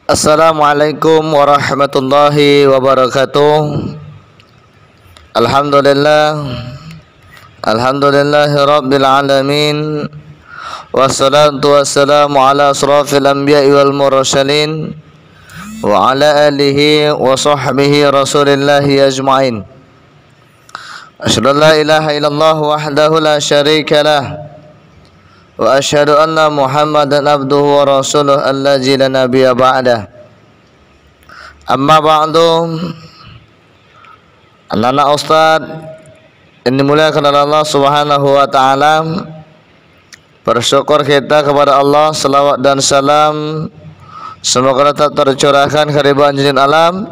Assalamualaikum warahmatullahi wabarakatuh. Alhamdulillah, alhamdulillahi rabbil alamin. Wassalatu wassalamu ala asrafil anbiya'i wal mursalin wa ala alihi wa sahbihi rasulillahi ajma'in. Asyhadu an la ilaha illallah wahdahu la syarika lah wa asyhadu anna Muhammadan abduhu wa rasuluh allazi la nabiyya ba'dah. Amma ba'du. Anak-anak ustaz yang dimuliakan oleh Allah Subhanahu wa taala, bersyukur kita kepada Allah, selawat dan salam semoga tetap tercurahkan ke ribuan jin alam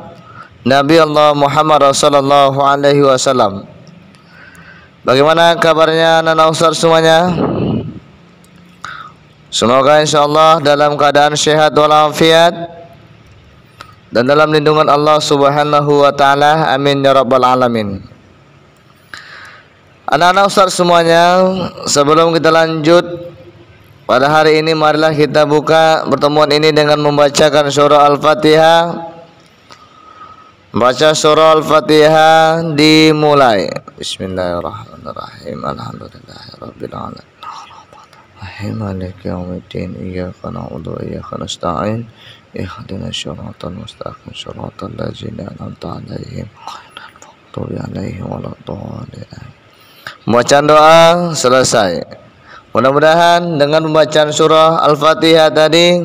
Nabi Allah Muhammad sallallahu alaihi wasallam. Bagaimana kabarnya anak-anak ustaz semuanya? Semoga insyaallah dalam keadaan sehat walafiat dan dalam lindungan Allah Subhanahu wa taala. Amin ya rabbal alamin. Anak-anak ustaz semuanya, sebelum kita lanjut pada hari ini, marilah kita buka pertemuan ini dengan membacakan surah Al-Fatihah. Baca surah Al-Fatihah dimulai. Bismillahirrahmanirrahim. Alhamdulillahirabbil alamin. Maliki yaumiddin. Iyyaka na'budu wa iyyaka nasta'in. Ihdinas siratal mustaqim. Shiratal ladzina an'amta 'alaihim ghairil maghdubi 'alaihim waladdallin. Bacaan doa selesai. Mudah-mudahan dengan pembacaan surah Al-Fatihah tadi,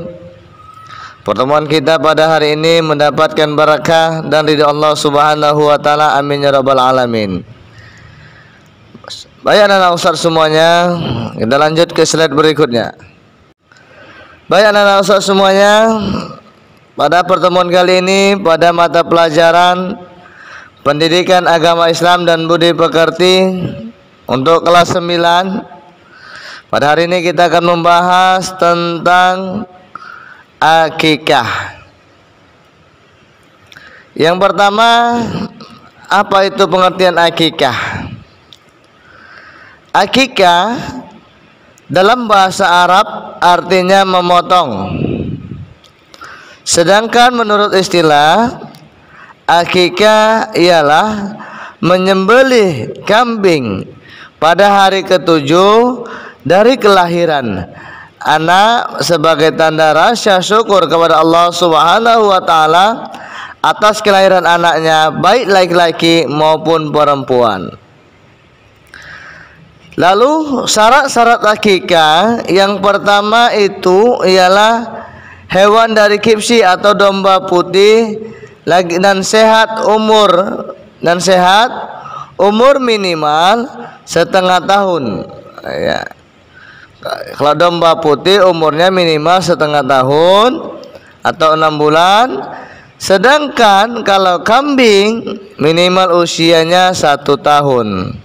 pertemuan kita pada hari ini mendapatkan barakah dan ridha Allah Subhanahu wa taala. Amin ya rabbal alamin. Baik anak-anak ustaz semuanya, kita lanjut ke slide berikutnya. Baik anak-anak ustaz semuanya, pada pertemuan kali ini pada mata pelajaran Pendidikan Agama Islam dan Budi Pekerti untuk kelas 9, pada hari ini kita akan membahas tentang akikah. Yang pertama, apa itu pengertian akikah? Akikah dalam bahasa Arab artinya memotong. Sedangkan menurut istilah, akikah ialah menyembelih kambing pada hari ke-7 dari kelahiran anak sebagai tanda rasa syukur kepada Allah Subhanahu wa taala atas kelahiran anaknya, baik laki-laki maupun perempuan. Lalu syarat-syarat akikah yang pertama itu ialah hewan dari kipsi atau domba putih dan sehat umur minimal setengah tahun. Ya. Kalau domba putih umurnya minimal setengah tahun atau 6 bulan. Sedangkan kalau kambing minimal usianya 1 tahun.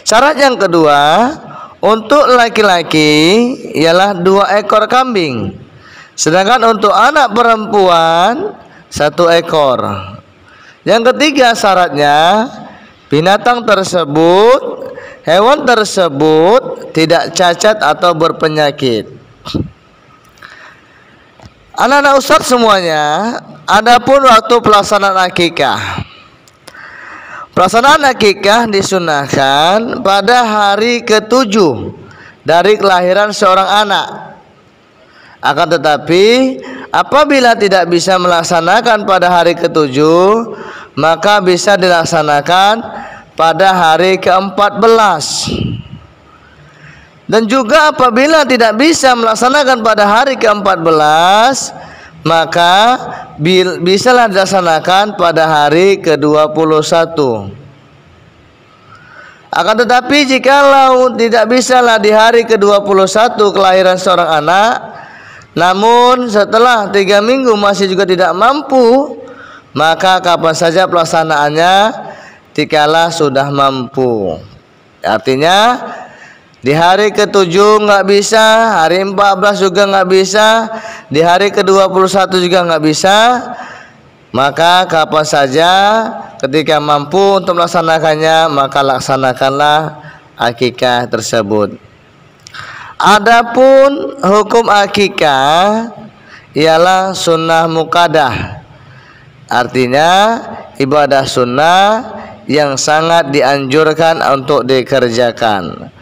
Syarat yang kedua, untuk laki-laki ialah 2 ekor kambing. Sedangkan untuk anak perempuan 1 ekor. Yang ketiga syaratnya, binatang tersebut, hewan tersebut tidak cacat atau berpenyakit. Anak-anak ustaz semuanya, adapun waktu pelaksanaan akikah. Pelaksanaan akikah disunahkan pada hari ke-7 dari kelahiran seorang anak. Akan tetapi apabila tidak bisa melaksanakan pada hari ke-7, maka bisa dilaksanakan pada hari ke-14. Dan juga apabila tidak bisa melaksanakan pada hari ke-14, maka bisalah dilaksanakan pada hari ke-21. Akan tetapi jikalau tidak bisalah di hari ke-21 kelahiran seorang anak, namun setelah 3 minggu masih juga tidak mampu, maka kapan saja pelaksanaannya dikala sudah mampu. Artinya di hari ke-7 nggak bisa, hari 14 juga nggak bisa, di hari ke-21 juga nggak bisa, maka kapan saja ketika mampu untuk melaksanakannya, maka laksanakanlah akikah tersebut. Adapun hukum akikah ialah sunnah muqaddah. Artinya ibadah sunnah yang sangat dianjurkan untuk dikerjakan.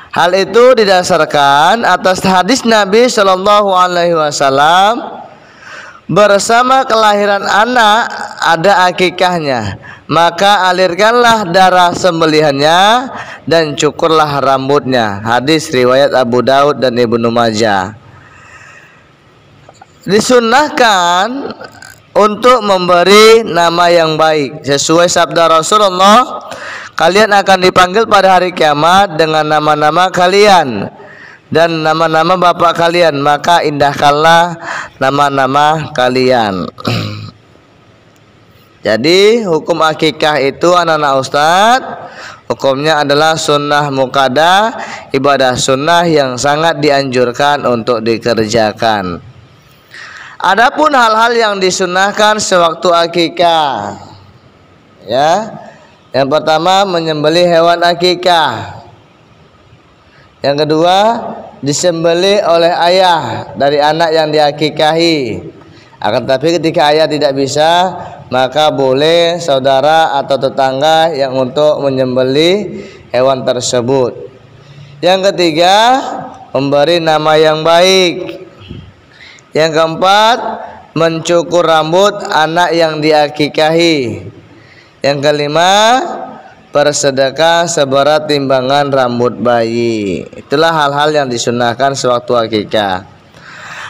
Hal itu didasarkan atas hadis Nabi Shallallahu Alaihi Wasallam, bersama kelahiran anak ada akikahnya, maka alirkanlah darah sembelihannya dan cukurlah rambutnya. Hadis riwayat Abu Daud dan Ibnu Majah. Disunnahkan untuk memberi nama yang baik sesuai sabda Rasulullah, kalian akan dipanggil pada hari kiamat dengan nama-nama kalian dan nama-nama bapak kalian, maka indahkanlah nama-nama kalian. Jadi hukum akikah itu anak-anak ustadz, hukumnya adalah sunnah muqaddah, ibadah sunnah yang sangat dianjurkan untuk dikerjakan. Adapun hal-hal yang disunnahkan sewaktu akikah, ya, yang pertama menyembelih hewan akikah. Yang kedua, disembelih oleh ayah dari anak yang diakikahi. Akan tetapi ketika ayah tidak bisa, maka boleh saudara atau tetangga yang untuk menyembelih hewan tersebut. Yang ketiga, memberi nama yang baik. Yang keempat, mencukur rambut anak yang diakikahi. Yang kelima, bersedekah seberat timbangan rambut bayi. Itulah hal-hal yang disunahkan sewaktu akikah.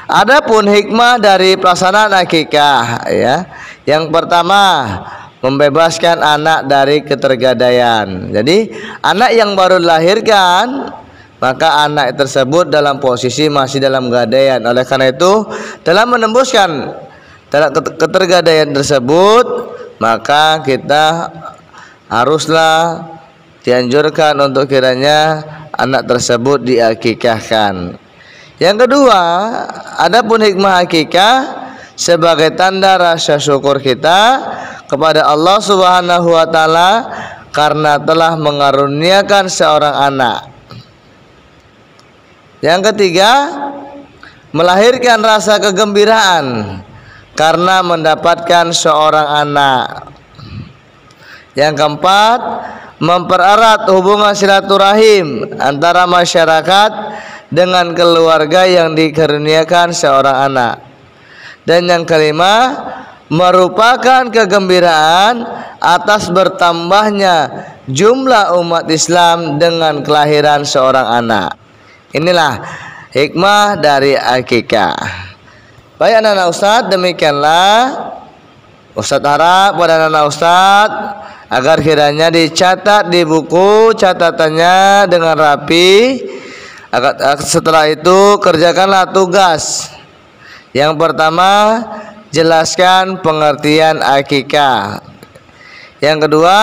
Adapun hikmah dari pelaksanaan akikah, ya, yang pertama, membebaskan anak dari ketergadaian. Jadi anak yang baru dilahirkan, maka anak tersebut dalam posisi masih dalam gadaian. Oleh karena itu, dalam menembuskan ketergadaian tersebut, maka kita haruslah dianjurkan untuk kiranya anak tersebut diakikahkan. Yang kedua, adapun hikmah akikah sebagai tanda rasa syukur kita kepada Allah Subhanahu wa taala karena telah mengaruniakan seorang anak. Yang ketiga, melahirkan rasa kegembiraan karena mendapatkan seorang anak. Yang keempat, mempererat hubungan silaturahim antara masyarakat dengan keluarga yang dikaruniakan seorang anak. Dan yang kelima, merupakan kegembiraan atas bertambahnya jumlah umat Islam dengan kelahiran seorang anak. Inilah hikmah dari akikah. Baik anak-anak ustadz, demikianlah Ustadz harap pada anak-anak ustadz agar kiranya dicatat di buku catatannya dengan rapi. Setelah itu kerjakanlah tugas. Yang pertama, jelaskan pengertian akikah. Yang kedua,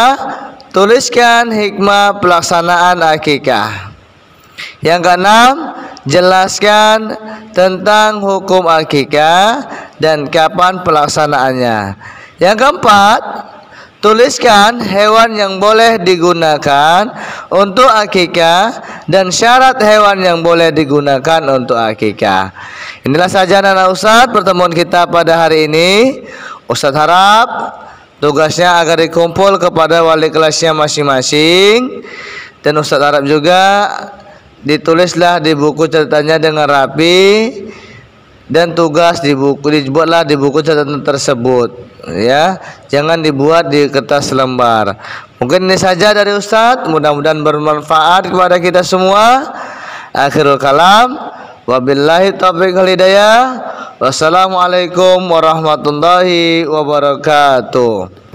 tuliskan hikmah pelaksanaan akikah. Yang keenam, jelaskan tentang hukum akikah dan kapan pelaksanaannya. Yang keempat, tuliskan hewan yang boleh digunakan untuk akikah dan syarat hewan yang boleh digunakan untuk akikah. Inilah saja anak-anak ustadz pertemuan kita pada hari ini. Ustadz harap tugasnya agar dikumpul kepada wali kelasnya masing-masing, dan Ustadz harap juga ditulislah di buku catatannya dengan rapi, dan tugas dibuatlah di buku catatan tersebut, ya, jangan dibuat di kertas lembar. Mungkin ini saja dari Ustadz, mudah-mudahan bermanfaat kepada kita semua. Akhirul kalam, wabillahi taufiq wal hidayah. Wassalamualaikum warahmatullahi wabarakatuh.